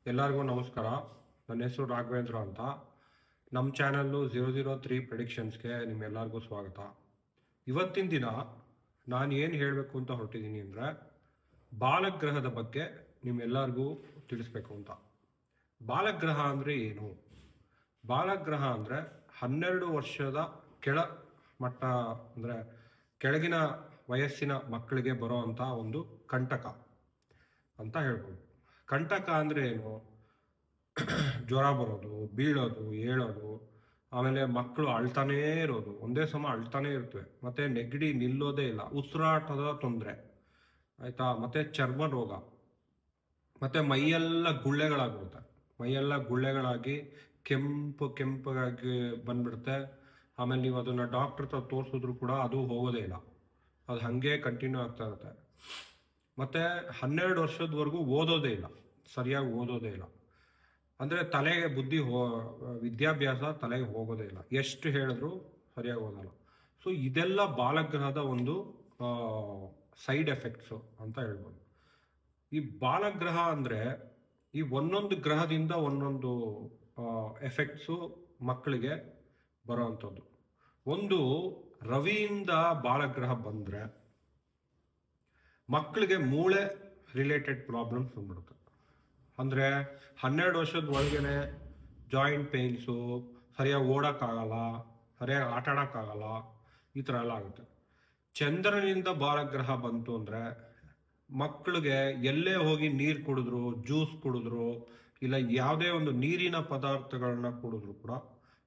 ಎಲ್ಲರಿಗೂ ನಮಸ್ಕಾರ. ನನ್ನ ಹೆಸರು ರಾಘವೇಂದ್ರ ಅಂತ. ನಮ್ಮ ಚಾನಲ್ಲು 003 ಪ್ರೆಡಿಕ್ಷನ್ಸ್ಗೆ ನಿಮ್ಮೆಲ್ಲರಿಗೂ ಸ್ವಾಗತ. ಇವತ್ತಿನ ದಿನ ನಾನು ಏನು ಹೇಳಬೇಕು ಅಂತ ಹೊರಟಿದ್ದೀನಿ ಅಂದರೆ, ಬಾಲಗ್ರಹದ ಬಗ್ಗೆ ನಿಮ್ಮೆಲ್ಲರಿಗೂ ತಿಳಿಸ್ಬೇಕು ಅಂತ. ಬಾಲಗ್ರಹ ಅಂದರೆ ಏನು? ಬಾಲಗ್ರಹ ಅಂದರೆ 12 ವರ್ಷದ ಕೆಳ ಮಟ್ಟ, ಅಂದರೆ ಕೆಳಗಿನ ವಯಸ್ಸಿನ ಮಕ್ಕಳಿಗೆ ಬರೋ ಅಂಥ ಒಂದು ಕಂಟಕ ಅಂತ ಹೇಳ್ಬೋದು. ಕಂಟಕ ಅಂದರೆ ಏನು? ಜ್ವರ ಬರೋದು, ಬೀಳೋದು, ಏಳೋದು, ಆಮೇಲೆ ಮಕ್ಕಳು ಅಳ್ತಾನೇ ಇರೋದು, ಒಂದೇ ಸಮ ಅಳ್ತಾನೇ ಇರ್ತವೆ, ಮತ್ತು ನೆಗಡಿ ನಿಲ್ಲೋದೇ ಇಲ್ಲ, ಉಸಿರಾಟದ ತೊಂದರೆ ಆಯಿತಾ, ಮತ್ತು ಚರ್ಮ ರೋಗ, ಮತ್ತು ಮೈಯೆಲ್ಲ ಗುಳ್ಳೆಗಳಾಗ್ಬಿಡುತ್ತೆ. ಮೈಯೆಲ್ಲ ಗುಳ್ಳೆಗಳಾಗಿ ಕೆಂಪಗಾಗಿ ಬಂದ್ಬಿಡುತ್ತೆ. ಆಮೇಲೆ ನೀವು ಅದನ್ನು ಡಾಕ್ಟ್ರ್ ಹತ್ರ ತೋರಿಸಿದ್ರು ಕೂಡ ಅದು ಹೋಗೋದೇ ಇಲ್ಲ, ಅದು ಹಾಗೆ ಕಂಟಿನ್ಯೂ ಆಗ್ತಾ ಇರುತ್ತೆ. ಮತ್ತು 12 ವರ್ಷದವರೆಗೂ ಓದೋದೇ ಇಲ್ಲ, ಸರಿಯಾಗಿ ಓದೋದೇ ಇಲ್ಲ. ಅಂದರೆ ತಲೆಗೆ ವಿದ್ಯಾಭ್ಯಾಸ ತಲೆಗೆ ಹೋಗೋದೇ ಇಲ್ಲ, ಎಷ್ಟು ಹೇಳಿದ್ರು ಸರಿಯಾಗಿ ಓದಲ್ಲ. ಸೊ ಇದೆಲ್ಲ ಬಾಲಗ್ರಹದ ಒಂದು ಸೈಡ್ ಎಫೆಕ್ಟ್ಸು ಅಂತ ಹೇಳ್ಬೋದು. ಈ ಬಾಲಗ್ರಹ ಅಂದರೆ ಈ ಒಂದೊಂದು ಗ್ರಹದಿಂದ ಒಂದೊಂದು ಎಫೆಕ್ಟ್ಸು ಮಕ್ಕಳಿಗೆ ಬರೋವಂಥದ್ದು. ಒಂದು ರವಿಯಿಂದ ಬಾಲಗ್ರಹ ಬಂದರೆ ಮಕ್ಕಳಿಗೆ ಮೂಳೆ ರಿಲೇಟೆಡ್ ಪ್ರಾಬ್ಲಮ್ಸ್ ಬಂದ್ಬಿಡುತ್ತೆ. ಅಂದರೆ 12 ವರ್ಷದ ಒಳಗೇನೆ ಜಾಯಿಂಟ್ ಪೇಯ್ನ್ಸು, ಸರಿಯಾಗಿ ಓಡೋಕ್ಕಾಗಲ್ಲ, ಸರಿಯಾಗಿ ಆಟ ಆಡೋಕ್ಕಾಗಲ್ಲ, ಈ ಥರ ಎಲ್ಲ ಆಗುತ್ತೆ. ಚಂದ್ರನಿಂದ ಬಾಲಗ್ರಹ ಬಂತು ಅಂದರೆ ಮಕ್ಕಳಿಗೆ ಎಲ್ಲೇ ಹೋಗಿ ನೀರು ಕುಡಿದ್ರು, ಜ್ಯೂಸ್ ಕುಡಿದ್ರು, ಇಲ್ಲ ಯಾವುದೇ ಒಂದು ನೀರಿನ ಪದಾರ್ಥಗಳನ್ನ ಕುಡಿದ್ರು ಕೂಡ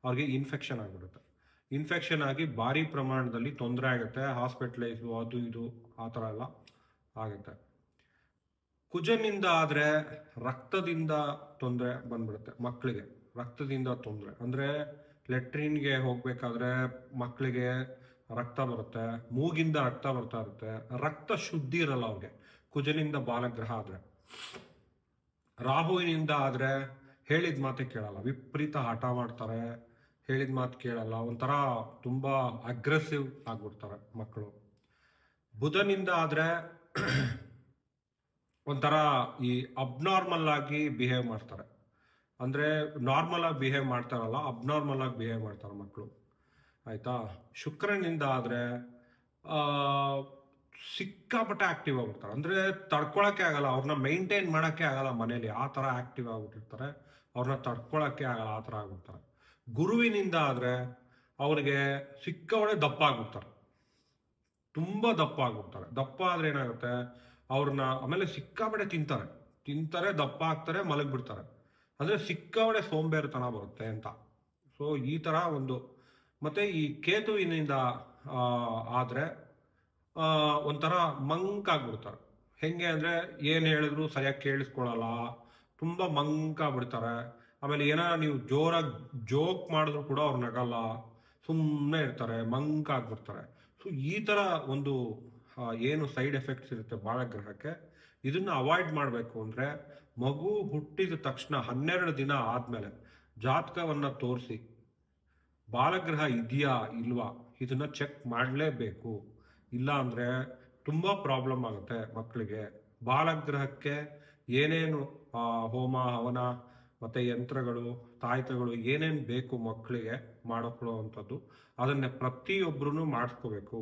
ಅವ್ರಿಗೆ ಇನ್ಫೆಕ್ಷನ್ ಆಗಿಬಿಡುತ್ತೆ. ಇನ್ಫೆಕ್ಷನ್ ಆಗಿ ಭಾರಿ ಪ್ರಮಾಣದಲ್ಲಿ ತೊಂದರೆ ಆಗುತ್ತೆ, ಹಾಸ್ಪಿಟ್ಲೈಸು ಅದು ಇದು ಆ ಥರ ಎಲ್ಲ ಆಗುತ್ತೆ. ಕುಜನಿಂದ ಆದರೆ ರಕ್ತದಿಂದ ತೊಂದರೆ ಬಂದ್ಬಿಡುತ್ತೆ ಮಕ್ಕಳಿಗೆ. ರಕ್ತದಿಂದ ತೊಂದರೆ ಅಂದರೆ ಲೆಟ್ರಿನ್ಗೆ ಹೋಗ್ಬೇಕಾದ್ರೆ ಮಕ್ಕಳಿಗೆ ರಕ್ತ ಬರುತ್ತೆ, ಮೂಗಿಂದ ರಕ್ತ ಬರ್ತಾ ಇರುತ್ತೆ, ರಕ್ತ ಶುದ್ಧಿ ಇರಲ್ಲ ಅವ್ರಿಗೆ ಕುಜನಿಂದ ಬಾಲಗ್ರಹ ಆದರೆ. ರಾಹುವಿನಿಂದ ಆದರೆ ಹೇಳಿದ ಮಾತೆ ಕೇಳಲ್ಲ, ವಿಪರೀತ ಹಠ ಮಾಡ್ತಾರೆ, ಹೇಳಿದ ಮಾತು ಕೇಳಲ್ಲ, ಒಂಥರ ತುಂಬ ಅಗ್ರೆಸಿವ್ ಆಗ್ಬಿಡ್ತಾರೆ ಮಕ್ಕಳು. ಬುಧನಿಂದ ಆದರೆ ಒಂಥರ ಈ ಅಬ್ನಾರ್ಮಲ್ ಆಗಿ ಬಿಹೇವ್ ಮಾಡ್ತಾರೆ, ಅಂದರೆ ನಾರ್ಮಲ್ ಆಗಿ ಬಿಹೇವ್ ಮಾಡ್ತಾರಲ್ಲ, ಅಬ್ನಾರ್ಮಲ್ ಆಗಿ ಬಿಹೇವ್ ಮಾಡ್ತಾರೆ ಮಕ್ಕಳು, ಆಯಿತಾ. ಶುಕ್ರನಿಂದ ಆದರೆ ಸಿಕ್ಕಾಪಟ್ಟೆ ಆಕ್ಟಿವ್ ಆಗ್ಬಿಡ್ತಾರೆ, ಅಂದರೆ ತಡ್ಕೊಳಕ್ಕೆ ಆಗಲ್ಲ, ಅವ್ರನ್ನ ಮೈಂಟೈನ್ ಮಾಡೋಕ್ಕೆ ಆಗಲ್ಲ ಮನೇಲಿ, ಆ ಥರ ಆಕ್ಟಿವ್ ಆಗ್ಬಿಟ್ಟಿರ್ತಾರೆ, ಅವ್ರನ್ನ ತಡ್ಕೊಳಕ್ಕೆ ಆಗಲ್ಲ, ಆ ಥರ ಆಗ್ಬಿಡ್ತಾರೆ. ಗುರುವಿನಿಂದ ಆದರೆ ಅವ್ರಿಗೆ ಸಿಕ್ಕಾಪಟ್ಟೆ ದಪ್ಪ ಆಗ್ಬಿಡ್ತಾರೆ, ತುಂಬ ದಪ್ಪ ಆಗ್ಬಿಡ್ತಾರೆ. ದಪ್ಪ ಆದರೆ ಏನಾಗುತ್ತೆ, ಅವ್ರನ್ನ ಆಮೇಲೆ ಸಿಕ್ಕಾಪಟ್ಟೆ ತಿಂತಾರೆ, ದಪ್ಪ ಆಗ್ತಾರೆ, ಮಲಗಿಬಿಡ್ತಾರೆ. ಅಂದರೆ ಸಿಕ್ಕಾಪಟ್ಟೆ ಸೋಂಬೇರಿತನ ಬರುತ್ತೆ ಅಂತ. ಸೊ ಈ ಥರ ಒಂದು. ಮತ್ತು ಈ ಕೇತುವಿನಿಂದ ಆದರೆ ಒಂಥರ ಮಂಕಾಗ್ಬಿಡ್ತಾರೆ. ಹೆಂಗೆ ಅಂದರೆ ಏನು ಹೇಳಿದ್ರು ಸರಿಯಾಗಿ ಕೇಳಿಸ್ಕೊಳ್ಳಲ್ಲ, ತುಂಬ ಮಂಕಾಗ್ಬಿಡ್ತಾರೆ. ಆಮೇಲೆ ಏನಾರ ನೀವು ಜೋರಾಗಿ ಜೋಕ್ ಮಾಡಿದ್ರು ಕೂಡ ಅವ್ರು ನಗಲ್ಲ, ಸುಮ್ಮನೆ ಇರ್ತಾರೆ, ಮಂಕಾಗ್ಬಿಡ್ತಾರೆ. ಸೊ ಈ ಥರ ಒಂದು ಏನು ಸೈಡ್ ಎಫೆಕ್ಟ್ಸ್ ಇರುತ್ತೆ ಬಾಲಗ್ರಹಕ್ಕೆ, ಇದನ್ನ ಅವಾಯ್ಡ್ ಮಾಡಬೇಕು ಅಂದರೆ ಮಗು ಹುಟ್ಟಿದ ತಕ್ಷಣ 12 ದಿನ ಆದಮೇಲೆ ಜಾತಕವನ್ನು ತೋರಿಸಿ ಬಾಲಗ್ರಹ ಇದೆಯಾ ಇಲ್ವಾ ಇದನ್ನ ಚೆಕ್ ಮಾಡಲೇಬೇಕು. ಇಲ್ಲ ಅಂದರೆ ತುಂಬ ಪ್ರಾಬ್ಲಮ್ ಆಗುತ್ತೆ ಮಕ್ಕಳಿಗೆ. ಬಾಲಗ್ರಹಕ್ಕೆ ಏನೇನು ಹೋಮ ಹವನ ಮತ್ತು ಯಂತ್ರಗಳು ತಾಯ್ತಗಳು ಏನೇನು ಬೇಕು ಮಕ್ಕಳಿಗೆ ಮಾಡಿಕೊಳ್ಳುವಂಥದ್ದು, ಅದನ್ನೇ ಪ್ರತಿಯೊಬ್ಬರೂ ಮಾಡಿಸ್ಕೋಬೇಕು.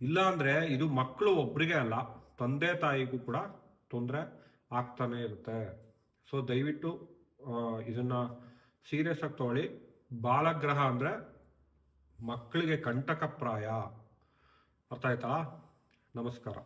ಇಲ್ಲಾಂದರೆ ಇದು ಮಕ್ಕಳು ಒಬ್ಬರಿಗೆ ಅಲ್ಲ, ತಂದೆ ತಾಯಿಗೂ ಕೂಡ ತೊಂದರೆ ಆಗ್ತಾನೆ ಇರುತ್ತೆ. ಸೊ ದಯವಿಟ್ಟು ಇದನ್ನು ಸೀರಿಯಸ್ ಆಗಿ ತಗೊಳ್ಳಿ. ಬಾಲಗ್ರಹ ಅಂದರೆ ಮಕ್ಕಳಿಗೆ ಕಂಟಕಪ್ರಾಯ. ಅರ್ಥ ಆಯ್ತಾ? ನಮಸ್ಕಾರ.